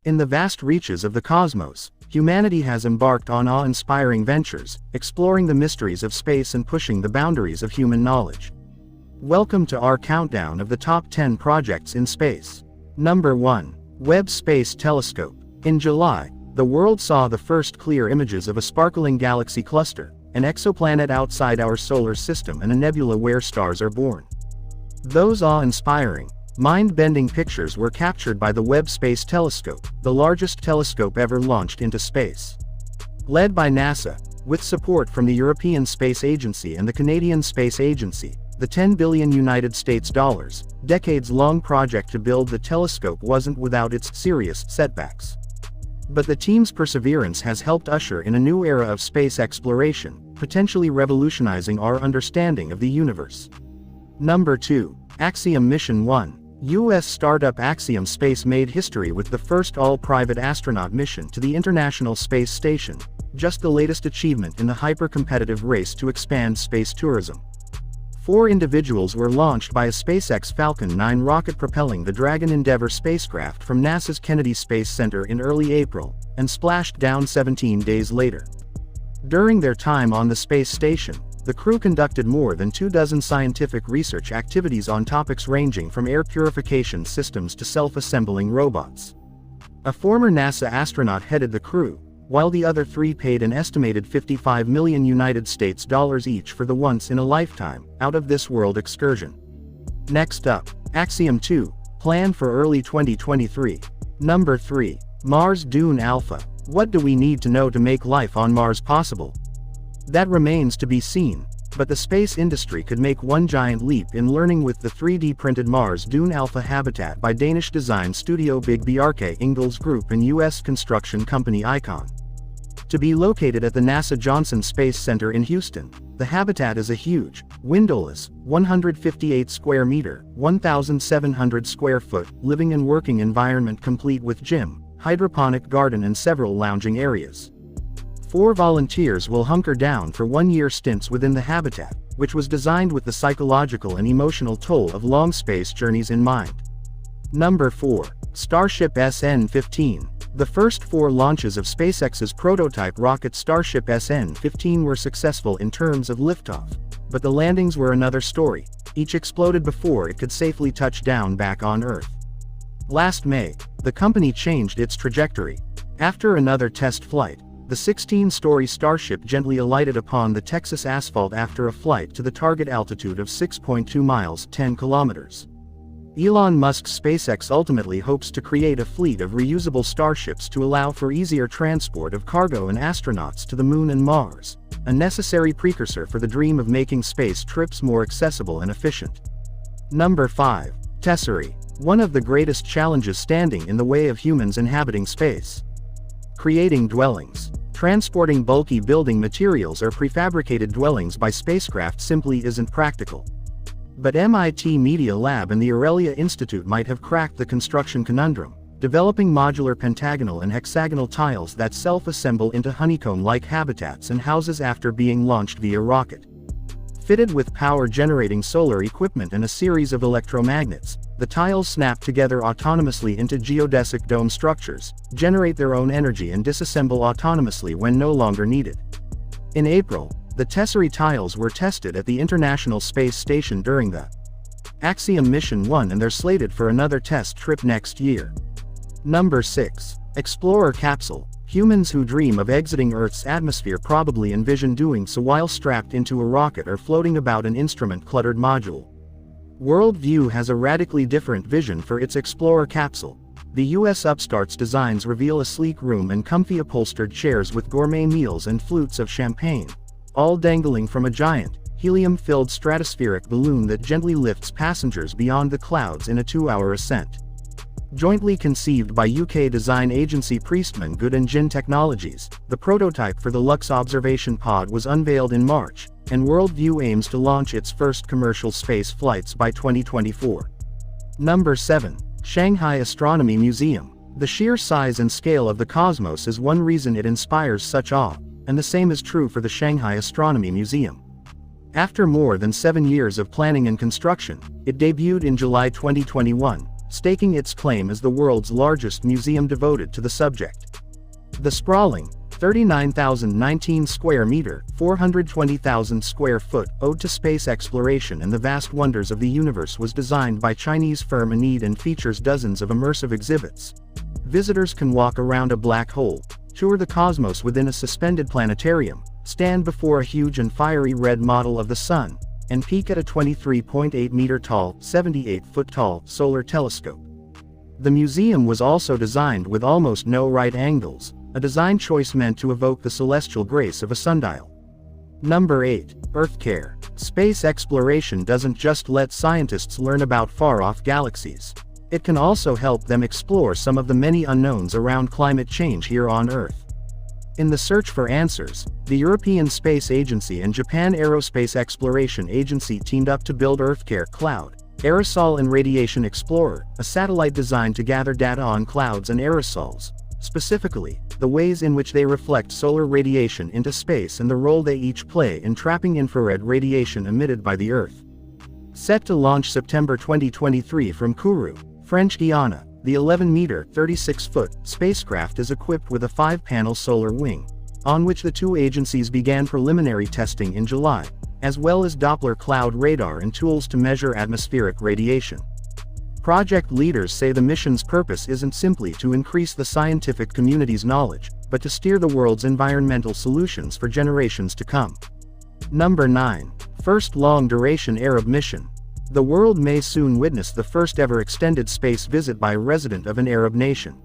In the vast reaches of the cosmos, humanity has embarked on awe-inspiring ventures, exploring the mysteries of space and pushing the boundaries of human knowledge. Welcome to our countdown of the top 10 projects in space. Number 1. Webb Space Telescope. In July, the world saw the first clear images of a sparkling galaxy cluster, an exoplanet outside our solar system and a nebula where stars are born. Those awe-inspiring, mind-bending pictures were captured by the Webb Space Telescope, the largest telescope ever launched into space. Led by NASA, with support from the European Space Agency and the Canadian Space Agency, the $10 billion United States dollars, decades-long project to build the telescope wasn't without its serious setbacks. But the team's perseverance has helped usher in a new era of space exploration, potentially revolutionizing our understanding of the universe. Number 2. Axiom Mission 1. U.S. startup Axiom Space made history with the first all-private astronaut mission to the International Space Station, just the latest achievement in the hyper-competitive race to expand space tourism. 4 individuals were launched by a SpaceX Falcon 9 rocket propelling the Dragon Endeavour spacecraft from NASA's Kennedy Space Center in early April, and splashed down 17 days later. During their time on the space station, the crew conducted more than 24 scientific research activities on topics ranging from air purification systems to self-assembling robots. A former NASA astronaut headed the crew, while the other 3 paid an estimated $55 million United States dollars each for the once-in-a-lifetime, out-of-this-world excursion. Next up, Axiom 2, planned for early 2023. Number 3. Mars Dune Alpha. What do we need to know to make life on Mars possible? That remains to be seen, but the space industry could make one giant leap in learning with the 3D-printed Mars Dune Alpha habitat by Danish design studio BIG-Bjarke Ingels Group and U.S. construction company Icon. To be located at the NASA Johnson Space Center in Houston, the habitat is a huge, windowless, 158 square meter, 1,700 square foot, living and working environment complete with gym, hydroponic garden and several lounging areas. 4 volunteers will hunker down for 1-year stints within the habitat, which was designed with the psychological and emotional toll of long space journeys in mind. Number 4. Starship SN15. The first 4 launches of SpaceX's prototype rocket Starship SN15 were successful in terms of liftoff, but the landings were another story. Each exploded before it could safely touch down back on Earth. Last May, the company changed its trajectory. After another test flight, the 16-story Starship gently alighted upon the Texas asphalt after a flight to the target altitude of 6.2 miles (10 kilometers). Elon Musk's SpaceX ultimately hopes to create a fleet of reusable starships to allow for easier transport of cargo and astronauts to the Moon and Mars, a necessary precursor for the dream of making space trips more accessible and efficient. Number 5. Tesseri. One of the greatest challenges standing in the way of humans inhabiting space. Creating dwellings. Transporting bulky building materials or prefabricated dwellings by spacecraft simply isn't practical. But MIT Media Lab and the Aurelia Institute might have cracked the construction conundrum, developing modular pentagonal and hexagonal tiles that self-assemble into honeycomb-like habitats and houses after being launched via rocket. Fitted with power-generating solar equipment and a series of electromagnets, the tiles snap together autonomously into geodesic dome structures, generate their own energy and disassemble autonomously when no longer needed. In April, the Tesseri tiles were tested at the International Space Station during the Axiom Mission 1 and they're slated for another test trip next year. Number 6. Explorer Capsule. Humans who dream of exiting Earth's atmosphere probably envision doing so while strapped into a rocket or floating about an instrument-cluttered module. Worldview has a radically different vision for its Explorer capsule. The U.S. upstart's designs reveal a sleek room and comfy upholstered chairs with gourmet meals and flutes of champagne, all dangling from a giant, helium-filled stratospheric balloon that gently lifts passengers beyond the clouds in a 2-hour ascent. Jointly conceived by UK design agency Priestman Good and Gin Technologies, the prototype for the Lux observation pod was unveiled in March, and Worldview aims to launch its first commercial space flights by 2024. Number 7. Shanghai Astronomy Museum. The sheer size and scale of the cosmos is one reason it inspires such awe, and the same is true for the Shanghai Astronomy Museum. After more than 7 years of planning and construction, it debuted in July 2021, staking its claim as the world's largest museum devoted to the subject. The sprawling, 39,019 square meter, 420,000 square foot ode to space exploration and the vast wonders of the universe was designed by Chinese firm Anid and features dozens of immersive exhibits. Visitors can walk around a black hole, tour the cosmos within a suspended planetarium, stand before a huge and fiery red model of the Sun, and peek at a 23.8-meter-tall, 78-foot-tall solar telescope. The museum was also designed with almost no right angles, a design choice meant to evoke the celestial grace of a sundial. Number 8. Earthcare. Space exploration doesn't just let scientists learn about far-off galaxies. It can also help them explore some of the many unknowns around climate change here on Earth. In the search for answers, the European Space Agency and Japan Aerospace Exploration Agency teamed up to build Earthcare Cloud, Aerosol and Radiation Explorer, a satellite designed to gather data on clouds and aerosols, specifically, the ways in which they reflect solar radiation into space and the role they each play in trapping infrared radiation emitted by the Earth. Set to launch September 2023 from Kourou, French Guiana, the 11-meter, 36-foot spacecraft is equipped with a 5-panel solar wing, on which the two agencies began preliminary testing in July, as well as Doppler cloud radar and tools to measure atmospheric radiation. Project leaders say the mission's purpose isn't simply to increase the scientific community's knowledge, but to steer the world's environmental solutions for generations to come. Number 9. First long-duration Arab mission. The world may soon witness the first-ever extended space visit by a resident of an Arab nation.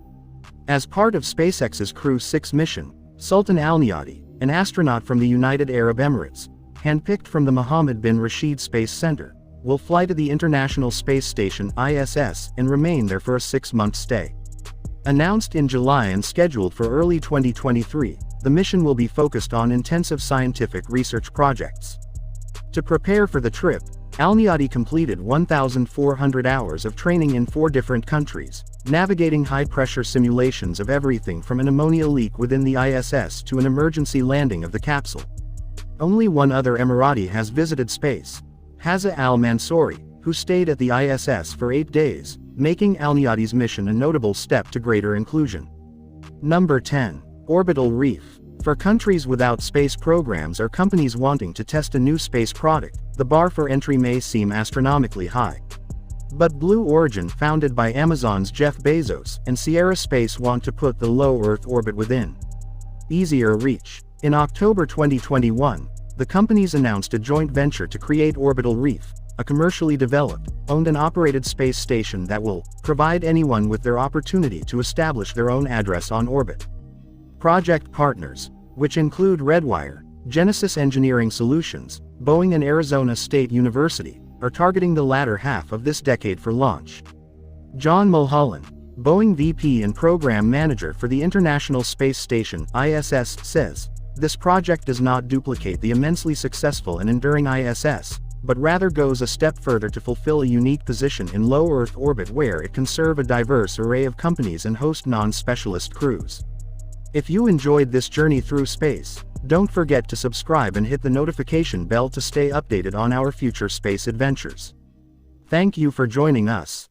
As part of SpaceX's Crew 6 mission, Sultan Al Niyati, an astronaut from the United Arab Emirates, handpicked from the Mohammed bin Rashid Space Center, will fly to the International Space Station (ISS) and remain there for a 6-month stay. Announced in July and scheduled for early 2023, the mission will be focused on intensive scientific research projects. To prepare for the trip, Al Niyati completed 1,400 hours of training in 4 different countries, navigating high-pressure simulations of everything from an ammonia leak within the ISS to an emergency landing of the capsule. Only one other Emirati has visited space, Hazza al-Mansouri, who stayed at the ISS for 8 days, making Al Niyati's mission a notable step to greater inclusion. Number 10. Orbital Reef. For countries without space programs or companies wanting to test a new space product, the bar for entry may seem astronomically high. But Blue Origin, founded by Amazon's Jeff Bezos, and Sierra Space want to put the low Earth orbit within easier reach. In October 2021, the companies announced a joint venture to create Orbital Reef, a commercially developed, owned and operated space station that will provide anyone with their opportunity to establish their own address on orbit. Project partners, which include Redwire, Genesis Engineering Solutions, Boeing and Arizona State University, are targeting the latter half of this decade for launch. John Mulholland, Boeing VP and Program Manager for the International Space Station (ISS), says, "This project does not duplicate the immensely successful and enduring ISS, but rather goes a step further to fulfill a unique position in low Earth orbit where it can serve a diverse array of companies and host non-specialist crews." If you enjoyed this journey through space, don't forget to subscribe and hit the notification bell to stay updated on our future space adventures. Thank you for joining us.